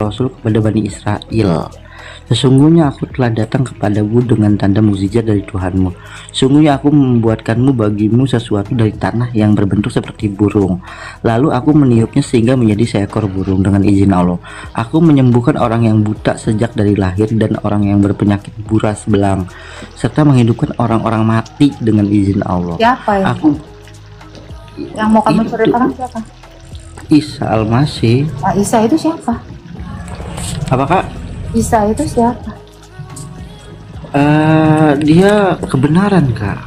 Rasul kepada Bani Israel. Sesungguhnya aku telah datang kepadamu dengan tanda mukjizat dari Tuhanmu. Sungguhnya aku membuatkanmu bagimu sesuatu dari tanah yang berbentuk seperti burung. Lalu aku meniupnya sehingga menjadi seekor burung dengan izin Allah. Aku menyembuhkan orang yang buta sejak dari lahir dan orang yang berpenyakit buras belang, serta menghidupkan orang-orang mati dengan izin Allah. Siapa ya? Yang mau kamu ceritakan siapa? Isa Al-Masih. Nah, Isa itu siapa? Apa kak? Isa itu siapa? Dia kebenaran kak.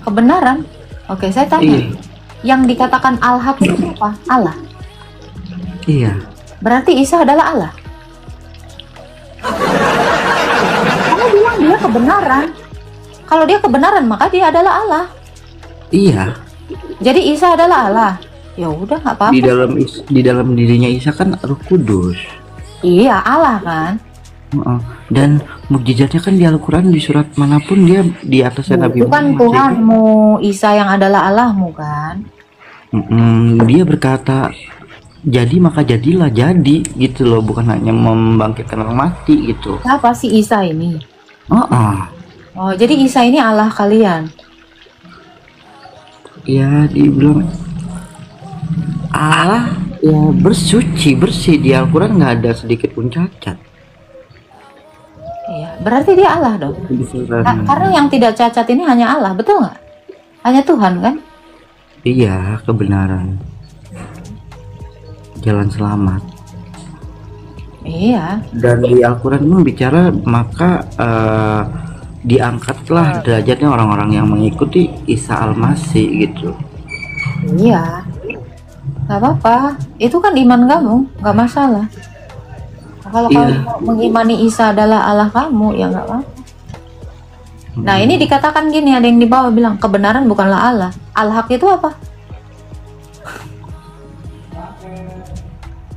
Kebenaran? Oke, saya tanya. Iya. Yang dikatakan Al-Haq itu siapa? Allah. Iya. Berarti Isa adalah Allah. Kamu bilang dia kebenaran. Kalau dia kebenaran, maka dia adalah Allah. Iya. Jadi Isa adalah Allah. Ya udah, nggak apa-apa. Di dalam dirinya Isa kan Roh Kudus. Iya, Allah kan. Dan mukjizatnya kan di Al-Quran, di surat manapun dia di atasnya Nabi Itu kan Muhammad. Tuhanmu, Isa yang adalah Allahmu kan. Dia berkata jadi maka jadilah, jadi gitu loh, bukan hanya membangkitkan orang mati gitu. Siapa sih Isa ini? Oh, jadi Isa ini Allah kalian. Ya dibilang Allah ya, bersuci, bersih. Di Al-Quran nggak ada sedikit pun cacat. Iya, berarti dia Allah dong. Karena yang tidak cacat ini hanya Allah, betul nggak? Hanya Tuhan kan? Iya, kebenaran, jalan selamat. Iya. Dan di Al-Quran pun bicara maka diangkatlah derajatnya orang-orang yang mengikuti Isa Al-Masih gitu. Iya. Gak apa-apa, itu kan iman kamu, gak masalah. Kalau kamu mengimani Isa adalah Allah kamu, ya gak apa-apa. Nah, ini dikatakan gini, ada yang di bawah bilang kebenaran bukanlah Allah. Al-Haq itu apa?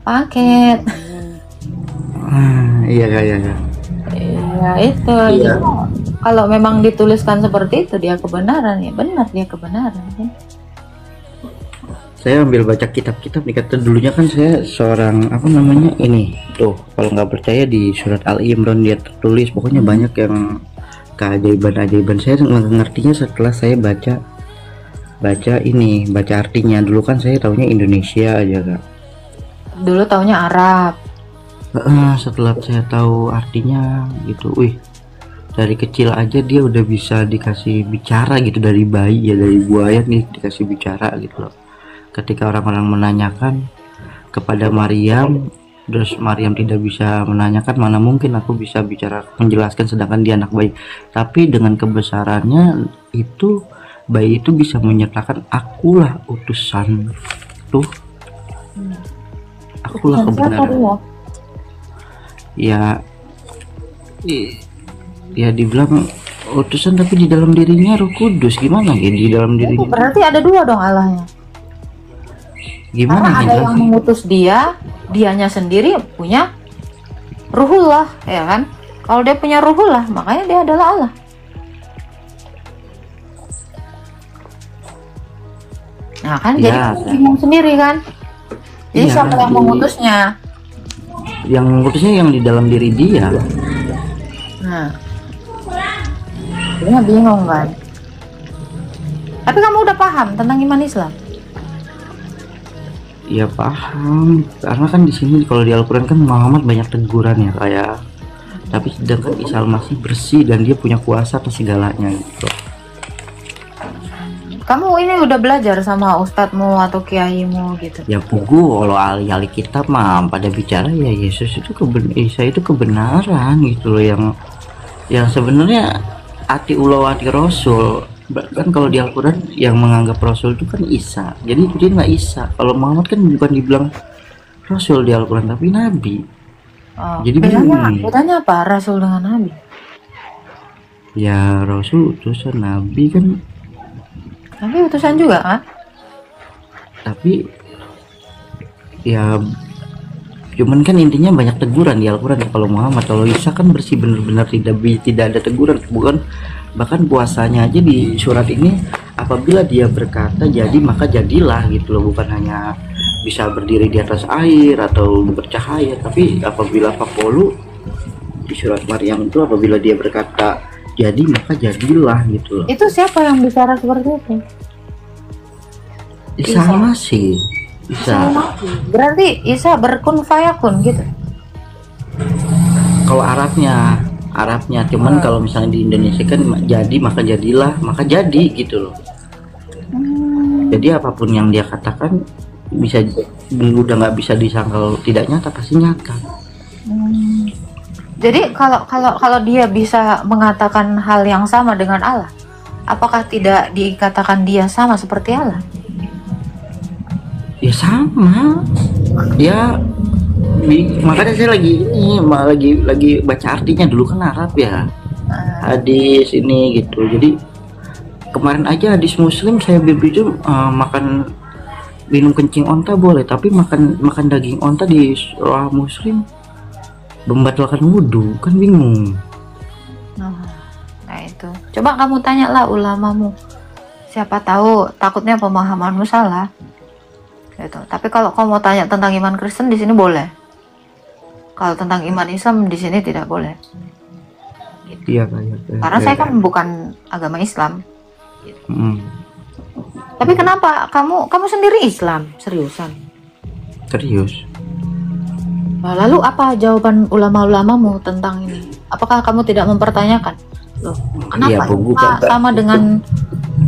Paket. Iya kayaknya. Iya itu. Iya. Kalau memang dituliskan seperti itu, dia kebenaran, ya benar dia kebenaran. Ya. Saya ambil baca kitab-kitab nih, kata dulunya kan saya seorang apa namanya ini tuh, kalau nggak percaya di surat Al-Imran dia tertulis pokoknya banyak yang keajaiban-ajaiban. Saya mengertinya setelah saya baca artinya. Dulu kan saya taunya Indonesia aja kak. Dulu taunya Arab. Setelah saya tahu artinya gitu, wih, dari kecil aja dia udah bisa dikasih bicara gitu, dari bayi ya, dari buaya nih dikasih bicara gitu loh. Ketika orang-orang menanyakan kepada Maryam, terus Maryam tidak bisa menanyakan, mana mungkin aku bisa bicara menjelaskan sedangkan dia anak bayi. Tapi dengan kebesarannya itu, bayi itu bisa menyatakan akulah utusan tuh, akulah kebenaran. Ya dibilang utusan tapi di dalam dirinya Roh Kudus, gimana ya di dalam dirinya? Berarti ada dua dong Allahnya. Gimana? Karena ada yang mengutus dianya sendiri punya ruhullah, ya kan? Kalau dia punya ruhullah, makanya dia adalah Allah. Nah kan, jadi kamu bingung sendiri kan? Jadi siapa yang mengutusnya? Yang mengutusnya yang di dalam diri dia. Nah, dia bingung kan? Tapi kamu udah paham tentang iman Islam? Ya paham, karena kan di sini kalau di Al-Quran kan Muhammad banyak teguran ya kayak, tapi sedangkan Isa masih bersih dan dia punya kuasa atas segalanya gitu. Kamu ini udah belajar sama ustadzmu atau kiaimu gitu? Ya pugu, kalau ahli-ahli kitab mah pada bicara ya Yesus itu Isa itu kebenaran gitu loh, yang sebenarnya ati ulah ati Rasul. Bahkan kalau di Al-Quran yang menganggap Rasul itu kan Isa, jadi dia nggak Isa. Kalau Muhammad kan bukan dibilang Rasul di Al-Quran tapi Nabi. Jadi bedanya apa Rasul dengan Nabi? Ya Rasul utusan, Nabi kan Nabi utusan juga kan? Tapi ya cuman kan intinya banyak teguran di Al-Quran. Kalau Muhammad, kalau Isa kan bersih, benar-benar tidak ada teguran, bukan. Bahkan puasanya aja di surat ini, apabila dia berkata jadi maka jadilah gitu loh, bukan hanya bisa berdiri di atas air atau bercahaya, tapi apabila Papolu di surat Maryam itu apabila dia berkata jadi maka jadilah gitu loh. Itu siapa yang bicara seperti itu? Isa masih Isa. Berarti Isa berkun fayakun gitu. Kalau Arabnya cuman kalau misalnya di Indonesia kan jadi maka jadilah maka jadi gitu loh. Jadi apapun yang dia katakan bisa udah nggak bisa disangkal tidak nyata, pasti nyata. Jadi kalau dia bisa mengatakan hal yang sama dengan Allah, apakah tidak dikatakan dia sama seperti Allah? Ya sama. Ya makanya saya lagi baca artinya dulu, kan Arab ya. Hadis ini gitu. Jadi kemarin aja hadis Muslim saya berbicara makan minum kencing onta boleh, tapi makan daging onta di surah Muslim membatalkan wudhu, kan bingung. Nah itu, coba kamu tanyalah ulamamu, siapa tahu takutnya pemahamanmu salah gitu. Tapi kalau kamu mau tanya tentang iman Kristen di sini boleh, kalau tentang iman Islam di sini tidak boleh gitu. Iya karena saya kan bukan agama Islam gitu. Tapi kenapa kamu sendiri Islam seriusan? Serius. Nah, lalu apa jawaban ulama-ulamamu tentang ini? Apakah kamu tidak mempertanyakan? Loh, kenapa sama dengan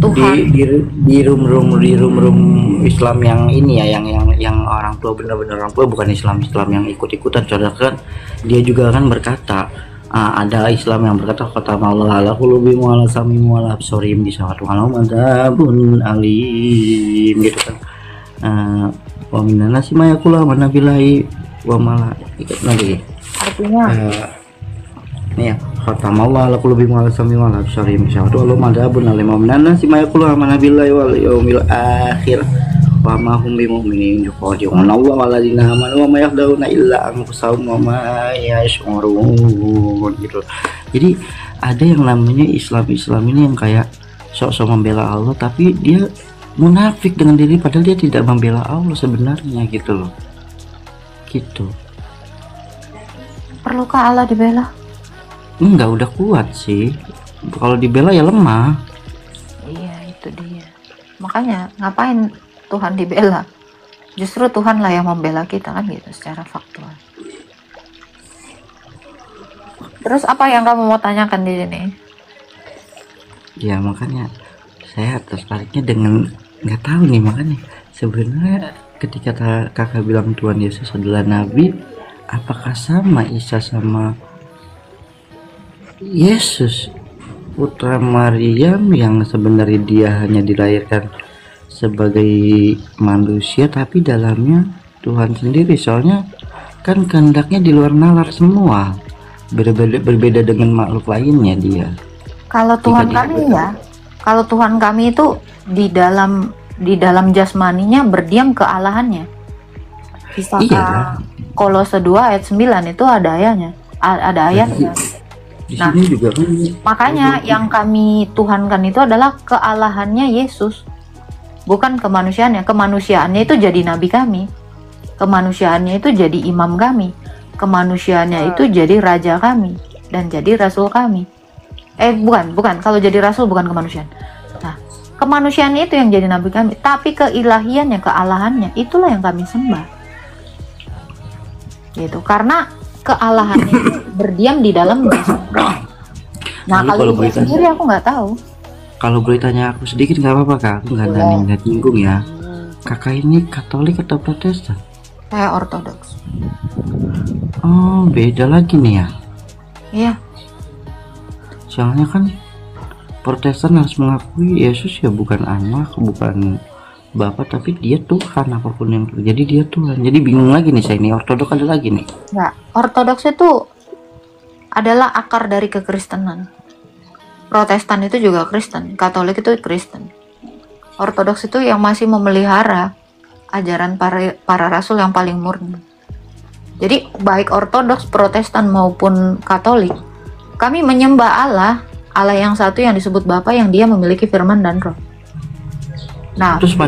Tuhan? Di room Islam yang ini ya, yang orang tua, benar-benar orang tua, bukan Islam yang ikut-ikutan. Saudara kan dia juga kan berkata, ada Islam yang berkata kata Allah ala qulubi wa ala sami wa ala absarim di sawat wa adzabun alim gitu kan. Wa minan nasi ma yaqulu wa nabilahi wa malaikat nanti. Artinya nih ya, kata Allah ala qulubi wa ala sami wa ala absarim di sawat wa adzabun alim wa minan nasi ma yaqulu wa nabilahi wal yaumil akhir wa ma hum bimu'minin yukhadi'un Allah waladina amanu wa ma yakhda'una illa anfusahum wa ma yash'urun gitu. Jadi ada yang namanya Islam ini yang kayak sok-sok membela Allah, tapi dia munafik dengan diri padahal dia tidak membela Allah sebenarnya gitu loh. Gitu. Perlukah Allah dibela? Enggak, udah kuat sih. Kalau dibela ya lemah. Iya, itu dia. Makanya ngapain Tuhan dibela? Justru Tuhanlah yang membela kita kan gitu secara faktual. Terus apa yang kamu mau tanyakan di sini? Ya makanya saya tertariknya dengan nggak tahu nih, makanya sebenarnya ketika kakak bilang Tuhan Yesus adalah Nabi, apakah sama Isa sama Yesus putra Maryam yang sebenarnya dia hanya dilahirkan sebagai manusia tapi dalamnya Tuhan sendiri? Soalnya kan kehendaknya di luar nalar semua, berbeda dengan makhluk lainnya dia. Kalau Tuhan kami ya, kalau Tuhan kami itu di dalam jasmaninya berdiam kealahannya. Kisah Kolose 2 ayat 9 itu ada ayatnya. Di sini juga kan. Makanya yang kami tuhankan itu adalah kealahannya Yesus, bukan kemanusiaannya. Kemanusiaannya itu jadi nabi kami, kemanusiaannya itu jadi imam kami, kemanusiaannya itu jadi raja kami dan jadi rasul kami. Bukan. Kalau jadi rasul bukan kemanusiaan. Nah, kemanusiaannya itu yang jadi nabi kami, tapi keilahiannya, kealahannya itulah yang kami sembah. Gitu. Karena kealahannya itu berdiam di dalam jasad. Nah, kalau dia sendiri aku nggak tahu. Kalau boleh tanya aku sedikit nggak apa-apa kak? Aku nggak nyinggung ya. Kakak ini Katolik atau Protestan? Saya Ortodoks. Oh, beda lagi nih ya. Iya. Soalnya kan Protestan harus mengakui Yesus ya bukan anak, bukan Bapak, tapi dia Tuhan, apapun yang terjadi dia Tuhan. Jadi bingung lagi nih saya, ini Ortodoks ada lagi nih. Ya, Ortodoks itu adalah akar dari kekristenan. Protestan itu juga Kristen, Katolik itu Kristen. Ortodoks itu yang masih memelihara ajaran para rasul yang paling murni. Jadi baik Ortodoks, Protestan maupun Katolik, kami menyembah Allah yang satu yang disebut Bapa, yang dia memiliki firman dan roh. Nah, Terus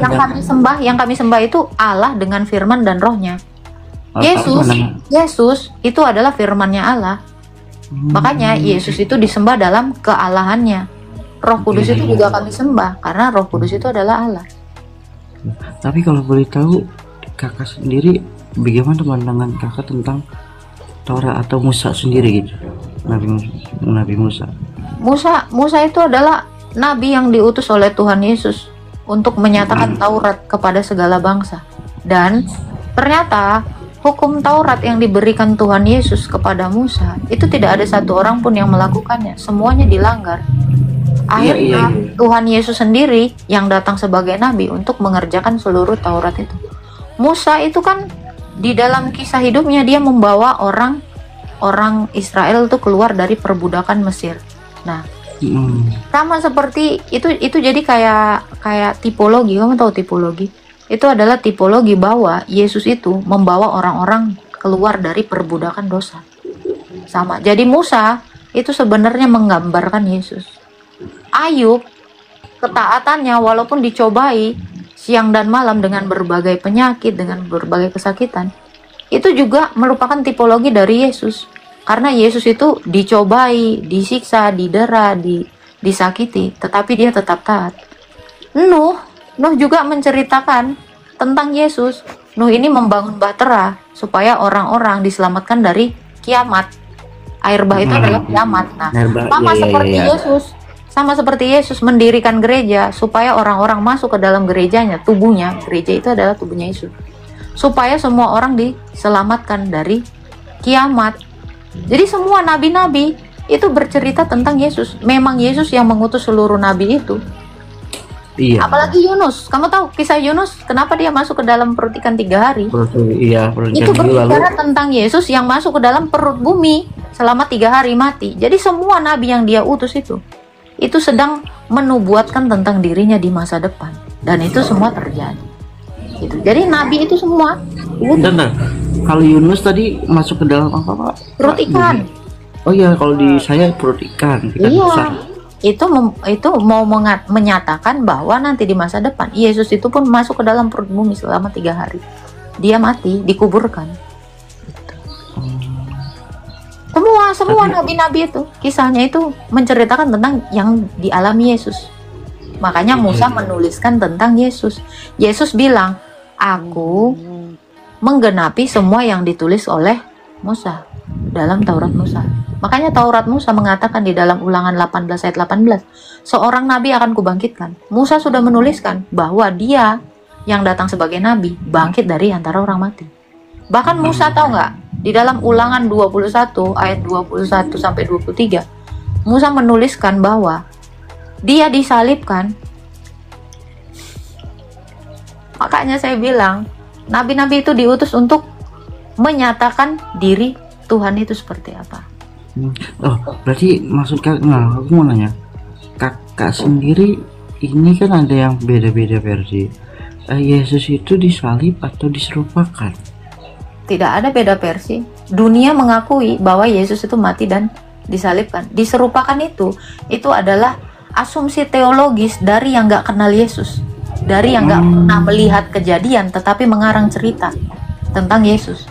yang kami sembah itu Allah dengan firman dan rohnya. Yesus itu adalah firman-Nya Allah. Makanya Yesus itu disembah dalam kealahannya. Roh Kudus itu juga kami sembah karena Roh Kudus itu adalah Allah. Tapi kalau boleh tahu, kakak sendiri bagaimana pandangan kakak tentang Taurat atau Musa sendiri gitu? Nabi Musa. Musa itu adalah nabi yang diutus oleh Tuhan Yesus untuk menyatakan Taurat kepada segala bangsa. Dan ternyata hukum Taurat yang diberikan Tuhan Yesus kepada Musa itu tidak ada satu orang pun yang melakukannya, semuanya dilanggar. Akhirnya Tuhan Yesus sendiri yang datang sebagai nabi untuk mengerjakan seluruh Taurat itu. Musa itu kan di dalam kisah hidupnya dia membawa orang Israel itu keluar dari perbudakan Mesir. Nah, sama seperti itu jadi kayak tipologi. Kamu tahu tipologi? Itu adalah tipologi bahwa Yesus itu membawa orang-orang keluar dari perbudakan dosa. Sama. Jadi Musa itu sebenarnya menggambarkan Yesus. Ayub, ketaatannya walaupun dicobai siang dan malam dengan berbagai penyakit, dengan berbagai kesakitan, itu juga merupakan tipologi dari Yesus. Karena Yesus itu dicobai, disiksa, didera, disakiti, tetapi dia tetap taat. Nuh juga menceritakan tentang Yesus. Nuh ini membangun bahtera supaya orang-orang diselamatkan dari kiamat. Air bah itu adalah kiamat. Nah, sama seperti Yesus mendirikan gereja supaya orang-orang masuk ke dalam gerejanya, tubuhnya. Gereja itu adalah tubuhnya Yesus. Supaya semua orang diselamatkan dari kiamat. Jadi semua nabi-nabi itu bercerita tentang Yesus. Memang Yesus yang mengutus seluruh nabi itu. Iya. Apalagi Yunus. Kamu tahu kisah Yunus? Kenapa dia masuk ke dalam perut ikan 3 hari? Itu berbicara tentang Yesus yang masuk ke dalam perut bumi selama 3 hari mati. Jadi semua nabi yang dia utus itu sedang menubuatkan tentang dirinya di masa depan, dan itu semua terjadi. Gitu. Jadi nabi itu semua. Bentar, kalau Yunus tadi masuk ke dalam apa Pak? Perut ikan. Oh iya, kalau di saya perut ikan besar. Itu mau menyatakan bahwa nanti di masa depan Yesus itu pun masuk ke dalam perut bumi selama 3 hari. Dia mati, dikuburkan. Semua nabi-nabi itu kisahnya itu menceritakan tentang yang dialami Yesus. Makanya Musa menuliskan tentang Yesus. Yesus bilang, aku menggenapi semua yang ditulis oleh Musa dalam Taurat Musa. Makanya Taurat Musa mengatakan di dalam Ulangan 18 ayat 18, seorang nabi akan kubangkitkan. Musa sudah menuliskan bahwa dia yang datang sebagai nabi bangkit dari antara orang mati. Bahkan Musa tahu nggak? Di dalam Ulangan 21 ayat 21 sampai 23, Musa menuliskan bahwa dia disalibkan. Makanya saya bilang, nabi-nabi itu diutus untuk menyatakan diri Tuhan itu seperti apa. Oh, berarti maksud aku mau nanya, kakak sendiri ini kan ada yang beda-beda versi. Yesus itu disalib atau diserupakan? Tidak ada beda versi. Dunia mengakui bahwa Yesus itu mati dan disalibkan. Diserupakan itu adalah asumsi teologis dari yang nggak kenal Yesus, dari yang nggak pernah melihat kejadian tetapi mengarang cerita tentang Yesus.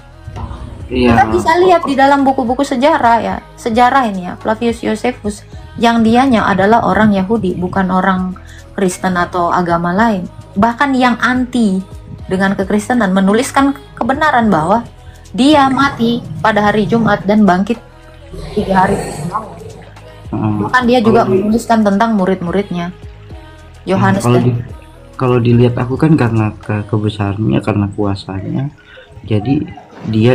Kita bisa lihat di dalam buku-buku sejarah ini ya, Flavius Josephus yang dianya adalah orang Yahudi, bukan orang Kristen atau agama lain, bahkan yang anti dengan kekristenan, menuliskan kebenaran bahwa dia mati pada hari Jumat dan bangkit 3 hari kemudian. Bahkan dia juga menuliskan tentang murid-muridnya, Yohanes. Kalau dilihat aku kan karena kebesarannya, karena kuasanya, jadi dia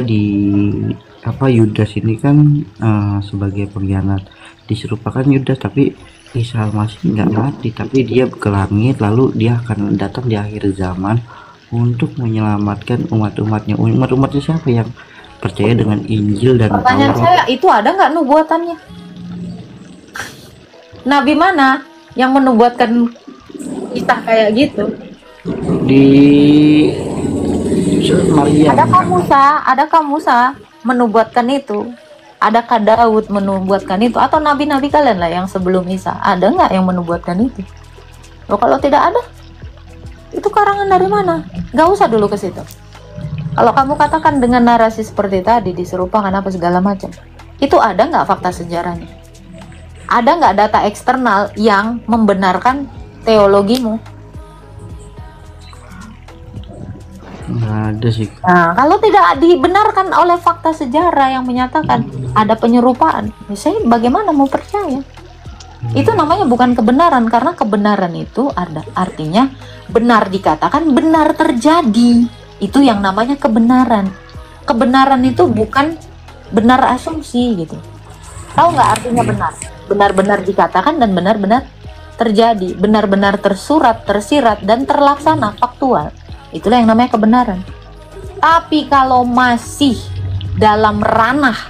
Yudas ini kan sebagai pengkhianat diserupakan Yudas, tapi Isa Al-Masih nggak mati, tapi dia ke langit, lalu dia akan datang di akhir zaman untuk menyelamatkan umat-umatnya. Umat-umatnya siapa yang percaya dengan Injil dan Taurat? Pertanyaan saya, itu ada nggak nubuatannya? Nabi mana yang menubuatkan kisah kayak gitu? Di Maria. Adakah Musa menubuatkan itu? Adakah Daud menubuatkan itu? Atau nabi-nabi kalian lah yang sebelum Isa, ada nggak yang menubuatkan itu? Loh, kalau tidak ada, karangan dari mana? Gak usah dulu ke situ. Kalau kamu katakan dengan narasi seperti tadi, diserupakan apa segala macam, itu ada nggak fakta sejarahnya? Ada nggak data eksternal yang membenarkan teologimu? Nggak ada sih. Nah, kalau tidak dibenarkan oleh fakta sejarah yang menyatakan ada penyerupaan, ya saya bagaimana mau percaya? Itu namanya bukan kebenaran, karena kebenaran itu ada artinya benar dikatakan, benar terjadi. Itu yang namanya kebenaran. Kebenaran itu bukan benar asumsi gitu. Tahu nggak artinya benar? Benar-benar dikatakan dan benar-benar terjadi, benar-benar tersurat, tersirat dan terlaksana, faktual. Itulah yang namanya kebenaran. Tapi kalau masih dalam ranah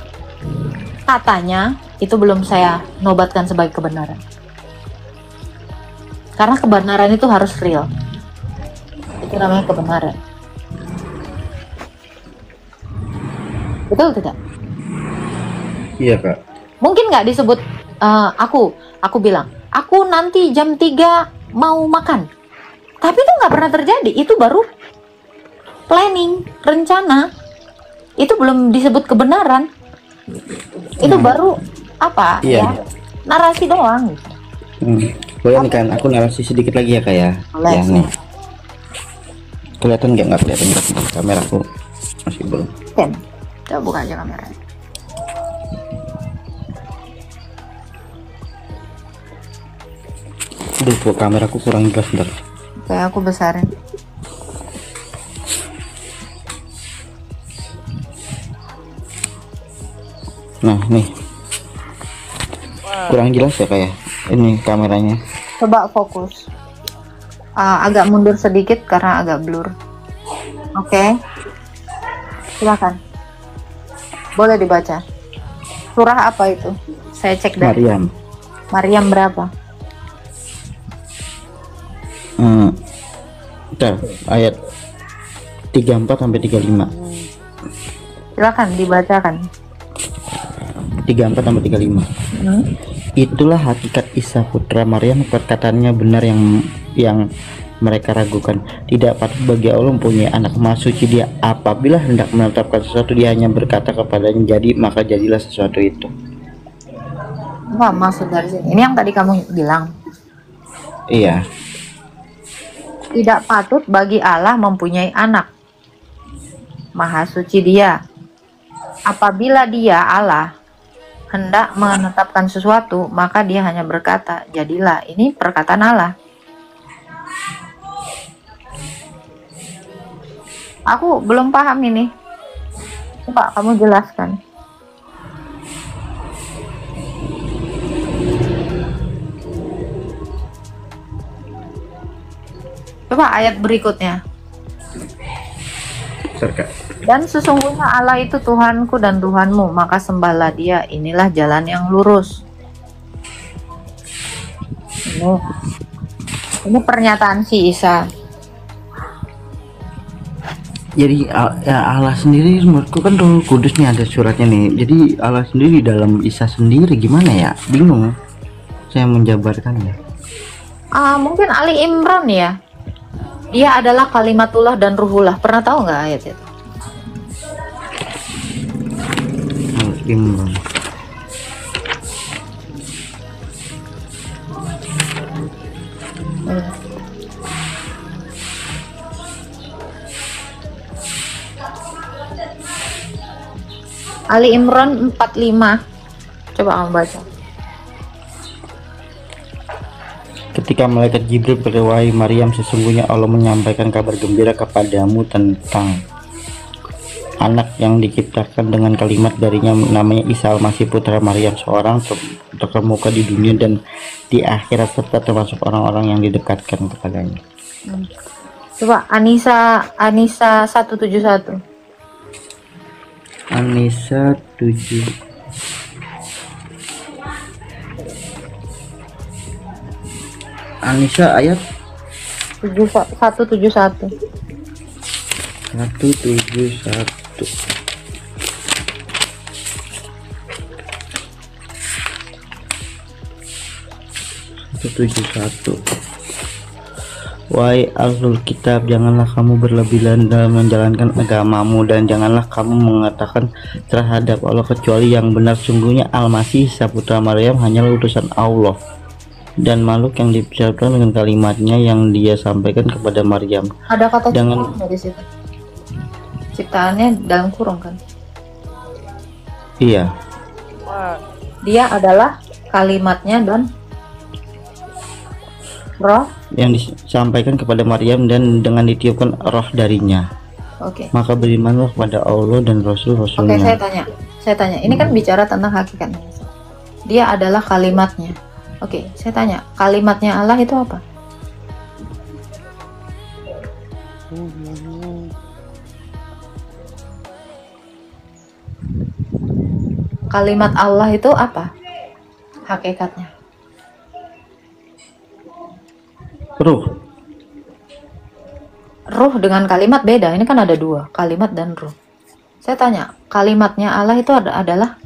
katanya, itu belum saya nobatkan sebagai kebenaran. Karena kebenaran itu harus real. Itu namanya kebenaran. Betul tidak? Iya kak. Mungkin nggak disebut aku bilang, aku nanti jam 3 mau makan. Tapi itu nggak pernah terjadi. Itu baru planning, rencana. Itu belum disebut kebenaran. Itu baru apa Iya. ya? Narasi doang gitu. Boleh nih kan, aku narasi sedikit lagi ya kak ya. Boleh. Ya nih. Kelihatan nggak kelihatan kameraku masih belum. Oke. Coba buka aja kameranya. Aduh, kok kameraku kurang jelas bentar. Oke, aku besarin. Nah, nih. Kurang jelas ya kayak. Ini kameranya. Coba fokus. Agak mundur sedikit karena agak blur. Oke. Silakan. Boleh dibaca. Surah apa itu? Saya cek dari Maryam. Maryam berapa? Bentar, ayat 34 sampai 35. Silakan dibacakan. 34 sampai 35. Itulah hakikat Isa putra Maryam, perkataannya benar yang mereka ragukan. Tidak patut bagi Allah mempunyai anak, maha suci Dia. Apabila hendak menetapkan sesuatu, Dia hanya berkata kepadanya jadi, maka jadilah sesuatu itu. Apa maksud dari sini? Ini yang tadi kamu bilang. Iya. Tidak patut bagi Allah mempunyai anak, maha suci Dia. Apabila Dia Allah hendak menetapkan sesuatu, maka Dia hanya berkata jadilah. Ini perkataan Allah. Aku belum paham ini. Coba kamu jelaskan. Coba ayat berikutnya. Kak. Dan sesungguhnya Allah itu Tuhanku dan Tuhanmu, maka sembahlah Dia. Inilah jalan yang lurus. Ini pernyataan si Isa. Jadi ya Allah sendiri menurutku kan Roh Kudus nih, ada suratnya nih. Jadi Allah sendiri dalam Isa sendiri gimana ya? Bingung saya menjabarkannya. Mungkin Ali Imran ya. Dia adalah kalimatullah dan ruhullah. Pernah tahu nggak ayat itu? Imran. Ali Imran 45. Coba kamu baca. Ketika malaikat Jibril berwahai Maryam, sesungguhnya Allah menyampaikan kabar gembira kepadamu tentang anak yang diciptakan dengan kalimat darinya, namanya Isa Al-Masih putra Maryam, seorang terkemuka di dunia dan di akhirat, serta termasuk orang-orang yang didekatkan kepadanya. Coba Anisa 171. Anisa 7. Anisa ayat 171. 171. Wahai ahlul kitab, janganlah kamu berlebihan dalam menjalankan agamamu, dan janganlah kamu mengatakan terhadap Allah kecuali yang benar. Sungguhnya Al-Masih Isa putra Maryam hanyalah utusan Allah dan makhluk yang diciptakan dengan kalimatnya yang dia sampaikan kepada Maryam. Ada kata Jangan, ciptaan dari situ. Ciptaannya dalam kurung kan. iya, Dia adalah kalimatnya dan roh. yang disampaikan kepada Maryam dan dengan ditiupkan roh darinya. Oke. Maka berimanlah kepada Allah dan Oke, Rasul-Rasulnya. saya tanya. Ini kan bicara tentang hakikatnya. Dia adalah kalimatnya. Oke, saya tanya. Kalimatnya Allah itu apa? Kalimat Allah itu apa? Hakikatnya. Ruh, Ruh dengan kalimat beda. Ini kan ada dua, kalimat dan ruh. Saya tanya, kalimatnya Allah itu adalah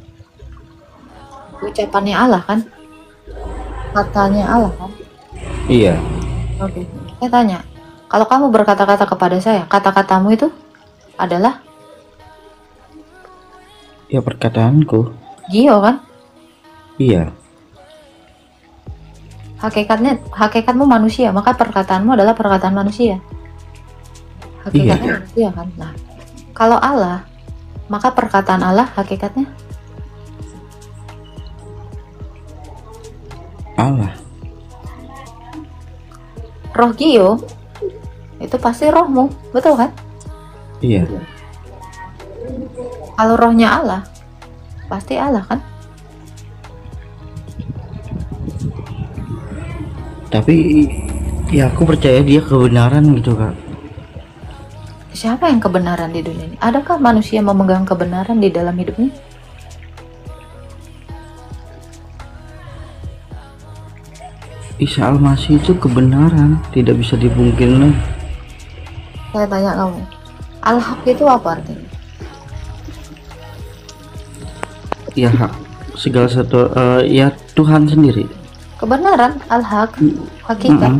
ucapannya Allah kan? Katanya Allah kan? iya, Oke. Saya tanya, kalau kamu berkata-kata kepada saya, kata-katamu itu adalah ya perkataanku, Gio kan? iya, Hakikatmu manusia, maka perkataanmu adalah perkataan manusia. Hakikatnya manusia kan? Nah, kalau Allah, maka perkataan Allah hakikatnya Allah, roh Gio itu pasti rohmu, betul kan? iya. Kalau rohnya Allah, pasti Allah kan? Tapi ya aku percaya dia kebenaran gitu kak. Siapa yang kebenaran di dunia ini? Adakah manusia memegang kebenaran di dalam hidupnya? Isa Al-Masih itu kebenaran, tidak bisa dipungkiri. Saya tanya kamu, Al-Haq itu apa artinya? Ya hak segala satu, ya Tuhan sendiri. Kebenaran, Al-Haq, hakikat,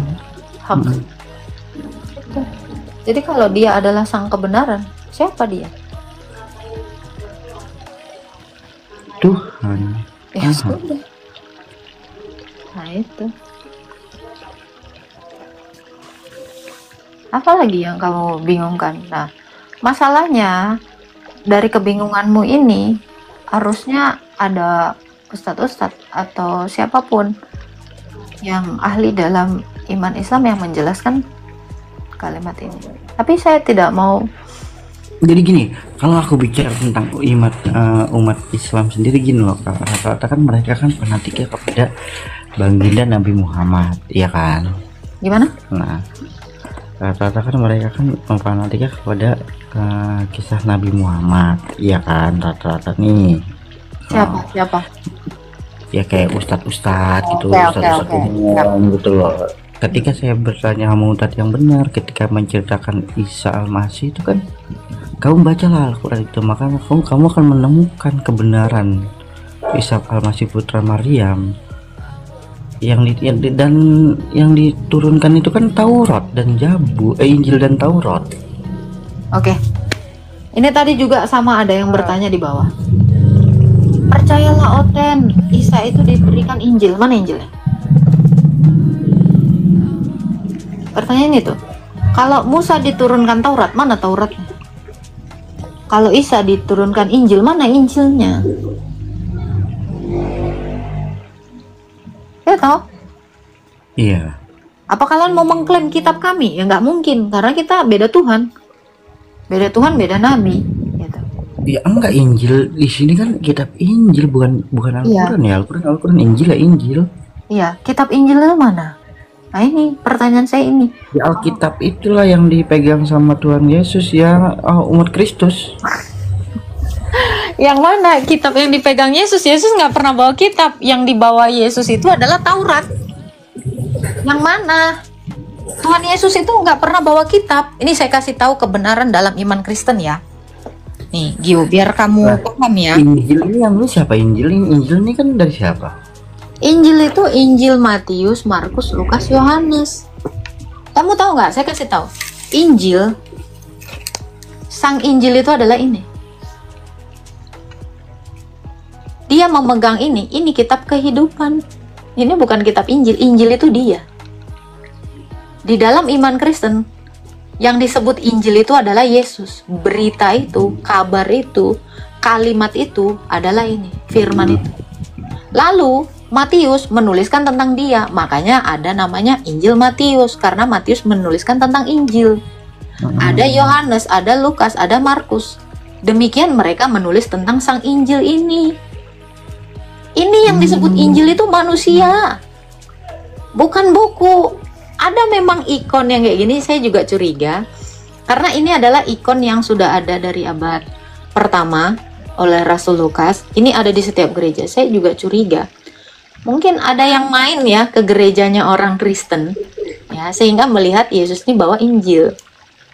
hak. Itu. Jadi kalau dia adalah sang kebenaran, siapa dia? Tuhan. Ya Aha. sudah. Nah itu. Apalagi yang kamu bingungkan? Nah, masalahnya dari kebingunganmu ini harusnya ada ustadz-ustadz atau siapapun yang ahli dalam iman Islam yang menjelaskan kalimat ini. Tapi saya tidak mau. Jadi gini, kalau aku bicara tentang umat Islam sendiri gini loh kak, rata-rata kan mereka kan fanatiknya kepada baginda Nabi Muhammad, ya kan? Gimana? Nah, rata-rata kan mereka kan fanatiknya kepada kisah Nabi Muhammad, ya kan? Rata-rata nih. Siapa? Ya kayak ustadz-ustadz gitu, Oke. ustadz-ustadz umum gitu loh. Ketika saya bertanya sama ustadz yang benar, ketika menceritakan Isa Al-Masih itu kan, kamu bacalah Al-Quran itu, maka kamu akan menemukan kebenaran Isa Al-Masih putra Maryam yang diturunkan itu kan Taurat dan Injil dan Taurat. Oke. Ini tadi juga sama ada yang bertanya di bawah. Percayalah Oten, Isa itu diberikan Injil. Mana Injilnya? Pertanyaan itu. Kalau Musa diturunkan Taurat, mana Tauratnya? Kalau Isa diturunkan Injil, mana Injilnya? Ya toh? Iya. Apa kalian mau mengklaim kitab kami? Ya nggak mungkin, karena kita beda Tuhan. Beda Tuhan, beda Nabi. Gitu. Ya enggak, Injil di sini kan kitab Injil, bukan Al-Quran. Ya Al-Quran, Injil ya Injil. Iya, kitab Injil itu mana? Nah ini pertanyaan saya ini. Ya Alkitab itulah yang dipegang sama Tuhan Yesus ya, umat Kristus. Yang mana kitab yang dipegang Yesus? Yesus nggak pernah bawa kitab. Yang dibawa Yesus itu adalah Taurat. Yang mana? Tuhan Yesus itu nggak pernah bawa kitab. Ini saya kasih tahu kebenaran dalam iman Kristen ya. Nih, Gio, biar kamu paham ya. Injil ini yang lu siapa? Injil ini kan dari siapa? Injil itu Injil Matius, Markus, Lukas, Yohanes. Kamu tahu nggak? Saya kasih tahu. Injil, sang Injil itu adalah ini. Dia memegang ini kitab kehidupan. Ini bukan kitab Injil. Injil itu dia. Di dalam iman Kristen, yang disebut Injil itu adalah Yesus. Berita itu, kabar itu, kalimat itu adalah ini, firman itu. Lalu Matius menuliskan tentang dia, makanya ada namanya Injil Matius, karena Matius menuliskan tentang Injil. Ada Yohanes, ada Lukas, ada Markus. Demikian mereka menulis tentang sang Injil ini. Ini yang disebut Injil itu manusia, bukan buku. Ada memang ikon yang kayak gini, saya juga curiga, karena ini adalah ikon yang sudah ada dari abad pertama oleh Rasul Lukas. Ini ada di setiap gereja. Saya juga curiga mungkin ada yang main ya ke gerejanya orang Kristen ya, sehingga melihat Yesus ini bawa Injil,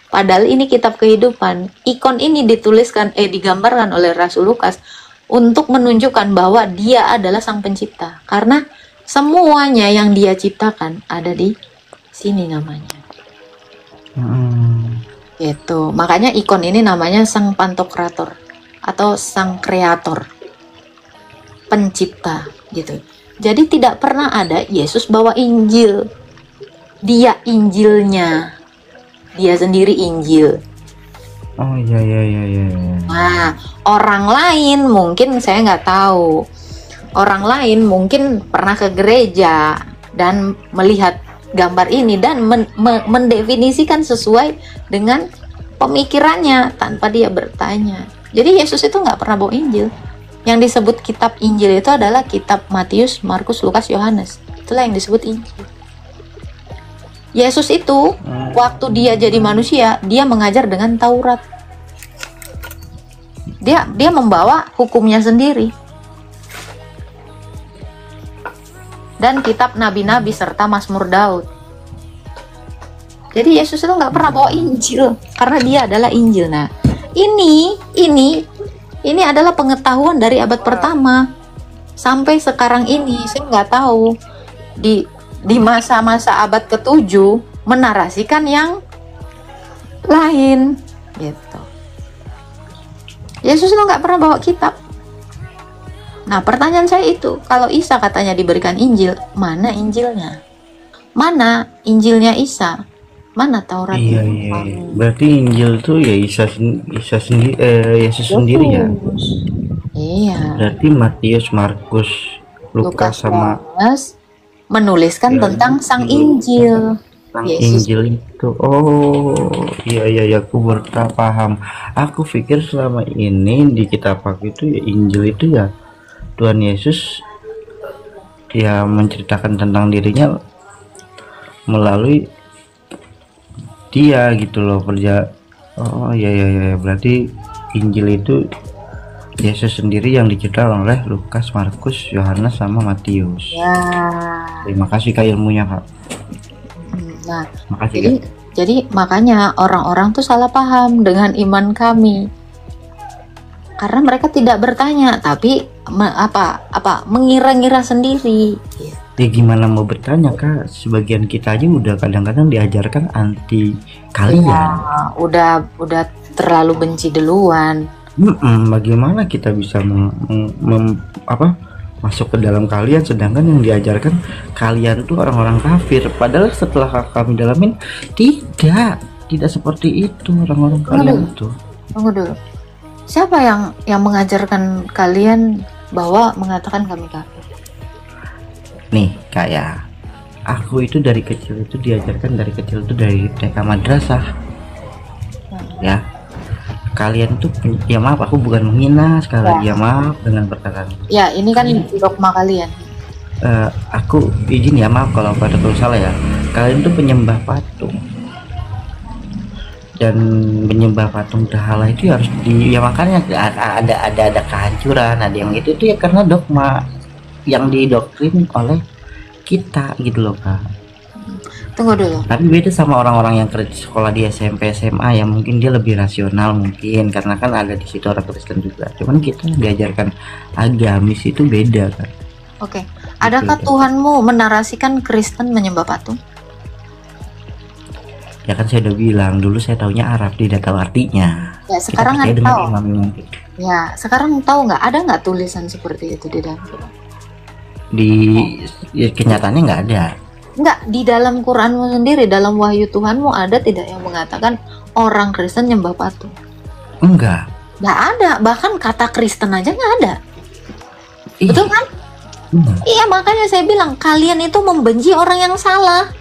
padahal ini kitab kehidupan. Ikon ini digambarkan oleh Rasul Lukas untuk menunjukkan bahwa dia adalah sang pencipta, karena semuanya yang dia ciptakan ada di sini namanya. Itu makanya ikon ini namanya sang pantokrator atau sang kreator, pencipta gitu. Jadi tidak pernah ada Yesus bawa Injil. Dia Injilnya. Dia sendiri Injil. Oh iya. Nah, orang lain mungkin saya nggak tahu. Orang lain mungkin pernah ke gereja dan melihat gambar ini dan mendefinisikan sesuai dengan pemikirannya tanpa dia bertanya. Jadi Yesus itu nggak pernah bawa Injil. Yang disebut kitab Injil itu adalah kitab Matius, Markus, Lukas, Yohanes. Itulah yang disebut Injil. Yesus itu waktu dia jadi manusia, dia mengajar dengan Taurat. Dia membawa hukumnya sendiri. Dan kitab nabi-nabi serta Mazmur Daud. Jadi Yesus itu nggak pernah bawa Injil karena dia adalah Injil. Nah, ini adalah pengetahuan dari abad pertama sampai sekarang ini. Saya nggak tahu di masa-masa abad ke-7 menarasikan yang lain gitu. Yesus itu nggak pernah bawa kitab. Nah, pertanyaan saya itu, kalau Isa katanya diberikan Injil, mana Injilnya? Mana Injilnya Isa? Mana Taurat? Iya. Berarti Injil tuh ya Yesus sendiri ya. Iya. Berarti Matius, Markus, Lukas sama menuliskan tentang sang Injil. Sang Injil itu. Oh, iya, aku paham. Aku pikir selama ini di kitab aku itu ya Injil itu ya Tuhan Yesus ya menceritakan tentang dirinya melalui dia gitu loh kerja. Oh iya, berarti Injil itu Yesus sendiri yang diceritakan oleh Lukas, Markus, Yohanes sama Matius. Ya. Terima kasih Kak ilmunya Kak. Nah, makasih, jadi makanya orang-orang tuh salah paham dengan iman kami. Karena mereka tidak bertanya, tapi mengira-ngira sendiri. Ya gimana mau bertanya Kak? Sebagian kita aja udah kadang-kadang diajarkan anti kalian. Ya, udah terlalu benci duluan. Bagaimana kita bisa masuk ke dalam kalian, sedangkan yang diajarkan kalian tuh orang-orang kafir. Padahal setelah kami dalamin tidak seperti itu orang-orang kalian itu. Tunggu dulu. Siapa yang mengajarkan kalian bahwa mengatakan kami kafir? Nih kayak aku itu dari kecil itu diajarkan dari TK madrasah. Ya. Kalian tuh ya maaf, aku bukan menghina sekali lagi ya maaf dengan perkataan. Ya ini kan dogma kalian. Aku izin ya maaf kalau pada salah ya. Kalian tuh penyembah patung. Dan menyembah patung berhala itu harus ya makanya ada kehancuran, ada yang itu ya karena dogma yang didoktrin oleh kita gitu loh Kak. Tunggu dulu. Tapi beda sama orang-orang yang sekolah di SMP SMA ya, mungkin dia lebih rasional mungkin karena kan ada di situ orang Kristen juga. Cuman kita diajarkan agamis itu beda kan. Oke. Adakah Tuhanmu menarasikan Kristen menyembah patung? Ya kan saya udah bilang dulu saya taunya Arab, tidak tahu artinya. Ya Kita sekarang percaya kan dengan tahu. imamnya. Ya sekarang tahu nggak, ada nggak tulisan seperti itu di dalam Quran? Di ya, kenyataannya nggak ada. Nggak, di dalam Quranmu sendiri, dalam wahyu Tuhanmu ada tidak yang mengatakan orang Kristen nyembah patung? Enggak. Nggak ada, bahkan kata Kristen aja nggak ada. Ih, Betul kan? Iya, makanya saya bilang kalian itu membenci orang yang salah.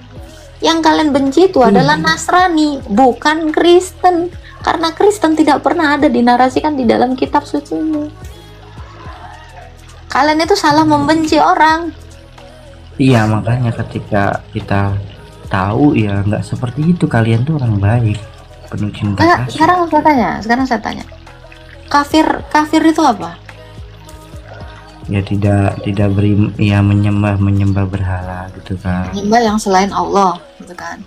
Yang kalian benci itu adalah Nasrani, bukan Kristen. Karena Kristen tidak pernah ada dinarasikan di dalam kitab suci ini. Kalian itu salah membenci orang. Iya, makanya ketika kita tahu ya nggak seperti itu, kalian tuh orang baik, penuh cinta Nah, kasih. sekarang saya tanya. Kafir itu apa? Ya tidak beri, ya menyembah berhala gitu kan. Menyembah yang selain Allah, gitu kan?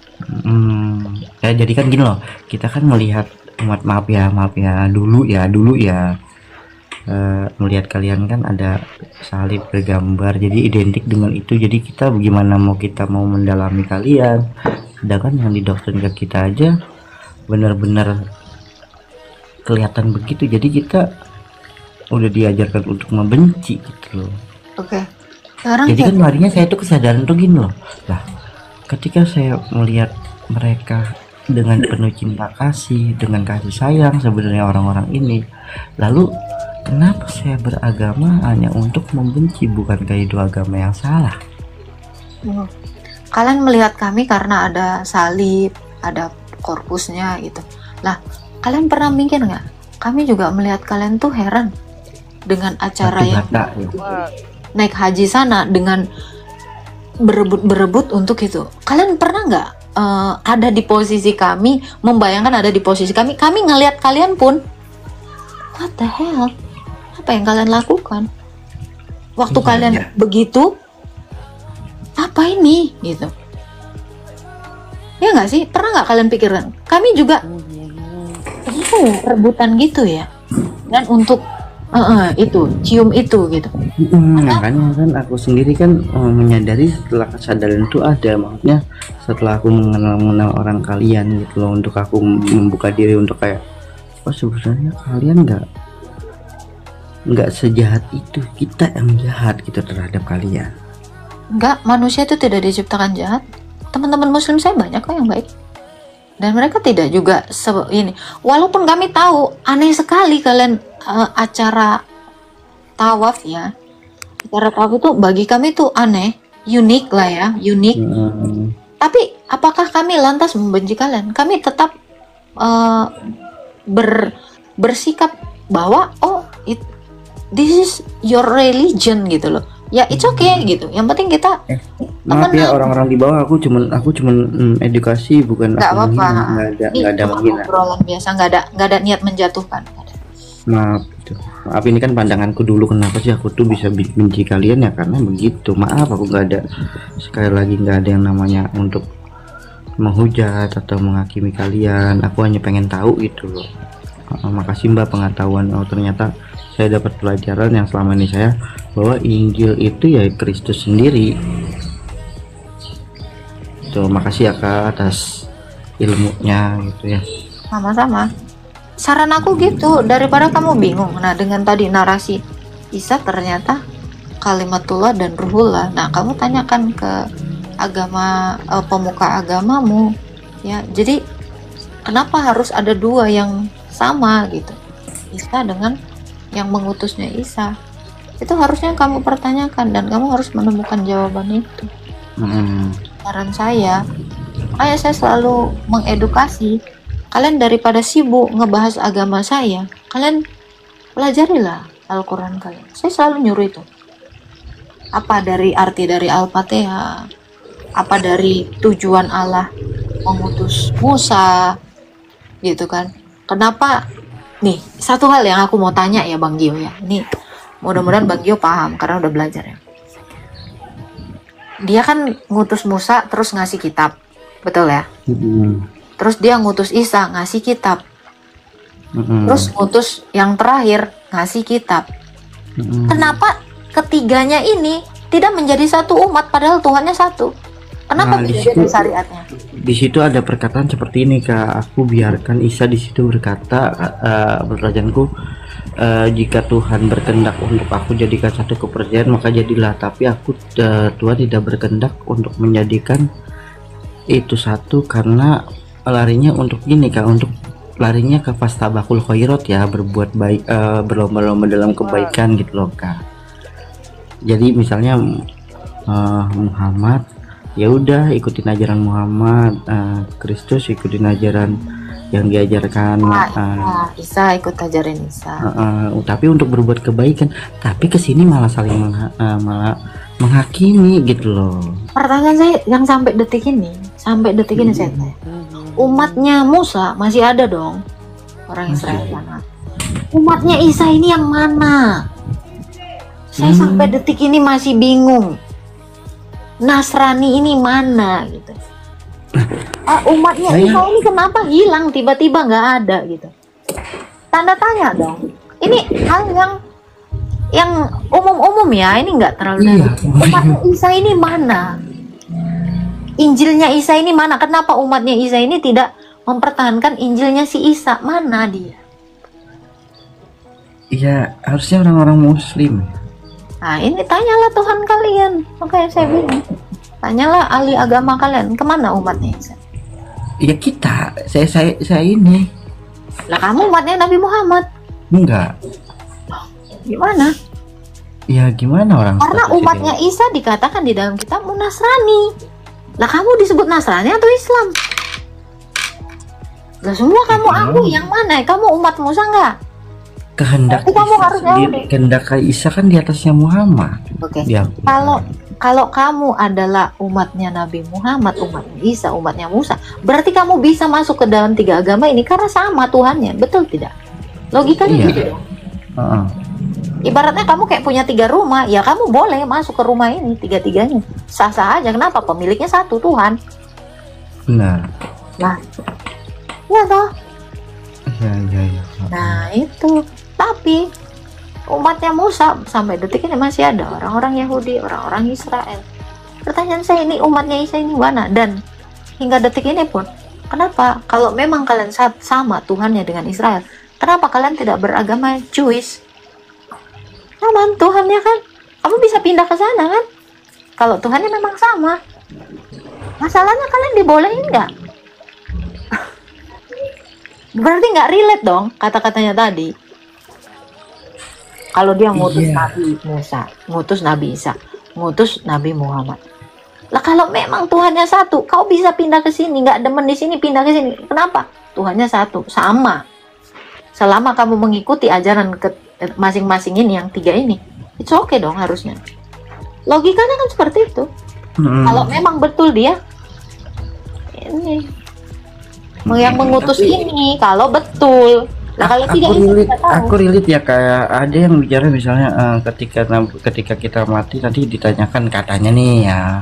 Ya jadi kan gini loh, kita kan melihat umat, maaf ya dulu ya melihat kalian kan ada salib bergambar, jadi identik dengan itu. Jadi kita bagaimana kita mau mendalami kalian, sedangkan yang didoktrin ke kita aja benar-benar kelihatan begitu. Jadi kita udah diajarkan untuk membenci gitu loh. Oke. Sekarang Jadi kan larinya saya tuh kesadaran tuh gini loh, lah ketika saya melihat mereka dengan penuh cinta kasih, dengan kasih sayang sebenarnya orang-orang ini, lalu kenapa saya beragama hanya untuk membenci? Bukankah itu agama yang salah? kalian melihat kami karena ada salib, ada korpusnya gitu. Lah, kalian pernah mikir nggak? Kami juga melihat kalian tuh heran dengan acara yang Batu bata, ya. naik haji sana dengan berebut untuk itu. Kalian pernah nggak ada di posisi kami, membayangkan ada di posisi kami ngelihat kalian pun, what the hell? Apa yang kalian lakukan? Waktu Iya, kalian iya. begitu, apa ini? Gitu. Ya nggak sih? Pernah nggak kalian pikirkan? Kami juga rebutan gitu ya. Dan untuk itu, cium itu gitu. Makanya kan aku sendiri kan menyadari setelah kesadaran itu ada, maksudnya setelah aku mengenal orang kalian gitu loh, untuk aku membuka diri untuk kayak, oh sebenarnya kalian nggak sejahat itu, kita yang jahat gitu terhadap kalian. Enggak, manusia itu tidak diciptakan jahat. Teman-teman muslim saya banyak kok yang baik. Dan mereka tidak juga ini. Walaupun kami tahu aneh sekali kalian acara tawaf ya. Acara tawaf itu bagi kami tuh aneh, unik lah ya, unik. Tapi apakah kami lantas membenci kalian? Kami tetap bersikap bahwa this is your religion gitu loh. Ya it's okay gitu. Yang penting kita Maaf ya orang-orang di bawah, aku cuman edukasi, bukan nggak aku apa-apa. menghina, nggak ada Cuma menghina. obrolan biasa, nggak ada niat menjatuhkan. Nggak ada. Maaf gitu. Maaf, ini kan pandanganku dulu, kenapa sih aku tuh bisa benci kalian ya karena begitu. Maaf, aku nggak ada, sekali lagi nggak ada yang namanya untuk menghujat atau menghakimi kalian. Aku hanya pengen tahu itu loh. Makasih Mbak pengetahuan. Oh ternyata saya dapat pelajaran yang selama ini saya, bahwa Injil itu ya Kristus sendiri. Tuh, makasih ya Kak atas ilmunya gitu ya. Sama-sama. Saran aku gitu, daripada kamu bingung. Nah dengan tadi narasi Isa ternyata kalimatullah dan ruhullah. Nah kamu tanyakan ke agama pemuka agamamu ya. Jadi kenapa harus ada dua yang sama gitu? Isa dengan yang mengutusnya Isa. Itu harusnya kamu pertanyakan dan kamu harus menemukan jawaban itu. Saran saya, makanya saya selalu mengedukasi kalian, daripada sibuk ngebahas agama saya, kalian pelajarilah Al-Quran kalian. Saya selalu nyuruh itu. Apa dari arti dari Al-Fatihah, apa dari tujuan Allah mengutus Musa, gitu kan? Kenapa? Nih, satu hal yang aku mau tanya ya Bang Gio ya. Ini mudah-mudahan Bang Gio paham karena udah belajar ya. Dia kan ngutus Musa terus ngasih kitab, betul ya? Terus dia ngutus Isa ngasih kitab. Terus ngutus yang terakhir ngasih kitab. Kenapa ketiganya ini tidak menjadi satu umat padahal Tuhannya satu? Kenapa Nah, di tidak situ dari syariatnya? di situ ada perkataan seperti ini Kak. Aku biarkan Isa di situ berkata, pertanyaanku, jika Tuhan berkehendak untuk aku jadikan satu kepercayaan maka jadilah, tapi aku Tuhan tidak berkehendak untuk menjadikan itu satu, karena larinya untuk gini Kak, untuk larinya ke fastabakul khairat ya, berbuat baik, berlomba-lomba dalam kebaikan gitu loh Kak. Jadi misalnya Muhammad, ya udah ikutin ajaran Muhammad, Kristus ikutin ajaran yang diajarkan, Isa ikut ajarin Isa. tapi untuk berbuat kebaikan, tapi kesini malah saling malah menghakimi gitu loh. Pertanyaan saya yang sampai detik ini saya tanya, umatnya Musa masih ada dong orang Israel sana. Umatnya Isa ini yang mana? Saya sampai detik ini masih bingung. Nasrani ini mana gitu. Umatnya Isa ini kenapa hilang tiba-tiba nggak ada gitu. Tanda tanya dong. Ini hal yang umum-umum ya, ini nggak terlalu dalam. Umatnya Isa ini mana? Injilnya Isa ini mana? Kenapa umatnya Isa ini tidak mempertahankan Injilnya si Isa? Mana dia? Iya, harusnya orang-orang Muslim. Nah, ini tanyalah Tuhan kalian. Makanya saya bilang, tanyalah ahli agama kalian, kemana umatnya Isa? Ya kita, saya ini. Lah kamu umatnya Nabi Muhammad. Enggak. Gimana? Ya gimana orang? Karena umatnya Isa dikatakan di dalam kitabmu Nasrani. Lah kamu disebut Nasrani atau Islam? Lah semua kamu aku yang mana? Kamu umat Musa enggak? Kehendak kamu harus kehendak Isa kan di atasnya Muhammad. Oke. Kalau kamu adalah umatnya Nabi Muhammad, umatnya Isa, umatnya Musa, berarti kamu bisa masuk ke dalam tiga agama ini karena sama Tuhannya, betul tidak? Logikanya gitu dong. Ibaratnya kamu kayak punya 3 rumah, ya kamu boleh masuk ke rumah ini tiga-tiganya, sah-sah aja. Kenapa? Pemiliknya satu, Tuhan. Benar. Nah, ya toh. Ya. Nah itu. Tapi umatnya Musa sampai detik ini masih ada orang-orang Yahudi, orang-orang Israel. Pertanyaan saya, ini umatnya Isa ini mana? Dan hingga detik ini pun, kenapa kalau memang kalian sama Tuhannya dengan Israel, kenapa kalian tidak beragama Jewish? Sama Tuhannya kan, kamu bisa pindah ke sana kan? Kalau Tuhannya memang sama, masalahnya kalian dibolehin nggak? Berarti nggak relate dong kata-katanya tadi. Kalau dia ngutus Nabi Musa, ngutus Nabi Isa, ngutus Nabi Muhammad. Lah kalau memang Tuhannya satu, kau bisa pindah ke sini, nggak demen di sini pindah ke sini. Kenapa? Tuhannya satu, sama. Selama kamu mengikuti ajaran masing-masing ini, yang 3 ini, it's okay dong harusnya. Logikanya kan seperti itu. Kalau memang betul dia ini yang mengutus ini, kalau betul. Nah, kalau aku relate ya, kayak ada yang bicara misalnya ketika kita mati nanti ditanyakan katanya nih ya,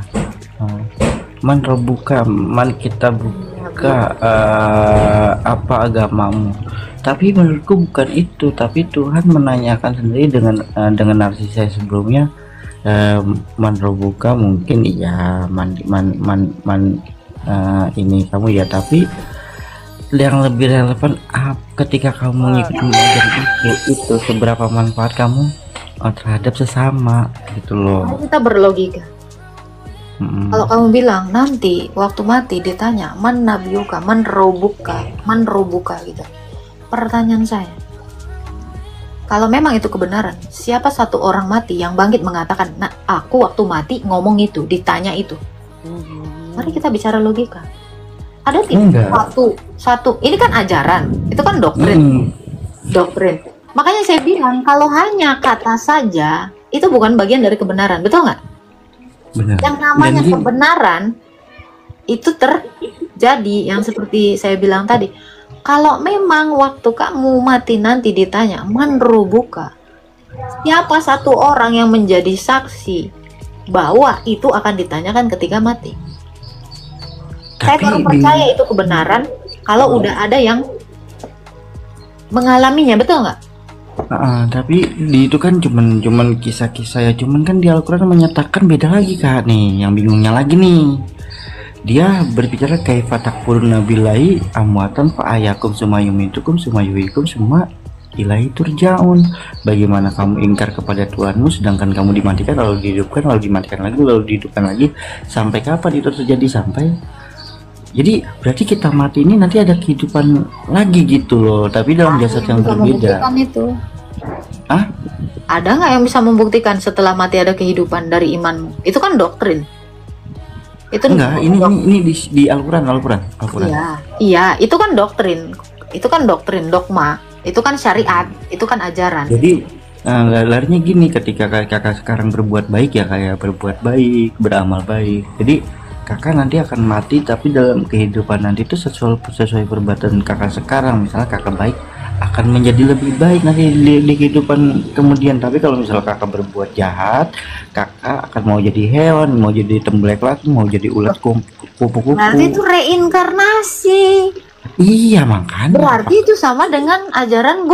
man robuka, man kita buka apa agamamu. Tapi menurutku bukan itu, tapi Tuhan menanyakan sendiri dengan narsis saya sebelumnya, man robuka mungkin iya, ini kamu ya, tapi yang lebih relevan ketika kamu mengikuti ajaran itu seberapa manfaat kamu terhadap sesama gitu loh. Kita berlogika. Kalau kamu bilang nanti waktu mati ditanya man nabiyuka, man robuka gitu. Pertanyaan saya, kalau memang itu kebenaran, siapa satu orang mati yang bangkit mengatakan, nah aku waktu mati ngomong itu, ditanya itu. Mari kita bicara logika. Ada tidak satu ini kan ajaran, itu kan doktrin. Makanya saya bilang kalau hanya kata saja itu bukan bagian dari kebenaran, betul nggak? Yang namanya kebenaran itu terjadi yang seperti saya bilang tadi. Kalau memang waktu kamu mati nanti ditanya man robuka, siapa satu orang yang menjadi saksi bahwa itu akan ditanyakan ketika mati. Saya baru percaya itu kebenaran kalau udah ada yang mengalaminya, betul nggak? Tapi itu kan cuman kisah-kisah ya, cuman kan di Al-Quran menyatakan beda lagi Kak nih, yang bingungnya lagi nih. dia berbicara kaifa takfuruna billahi amwatan fa ayakum sumayumitukum sumayuhikum summa ilahi turjaun. Bagaimana kamu ingkar kepada Tuhanmu sedangkan kamu dimatikan lalu dihidupkan lalu dimatikan lagi lalu dihidupkan lagi, sampai kapan itu terjadi? Sampai, jadi berarti kita mati ini nanti ada kehidupan lagi gitu loh, tapi dalam jasad yang berbeda. Itu Ah, ada nggak yang bisa membuktikan setelah mati ada kehidupan dari imanmu? Itu kan doktrin. Itu enggak, ini di Al-Quran. Iya, itu kan doktrin. Itu kan doktrin, dogma. Itu kan syariat, itu kan ajaran. Jadi larinya gini, ketika kakak sekarang berbuat baik ya, kayak berbuat baik, beramal baik. Jadi kakak nanti akan mati, tapi dalam kehidupan nanti itu sesuai perbuatan kakak sekarang. Misalnya kakak baik, akan menjadi lebih baik nanti di kehidupan kemudian. Tapi kalau misalnya kakak berbuat jahat, kakak akan mau jadi hewan, mau jadi tembelek lagi, mau jadi ulat kupu-kupu. Berarti itu reinkarnasi. Iya, makanya Berarti itu sama dengan ajaran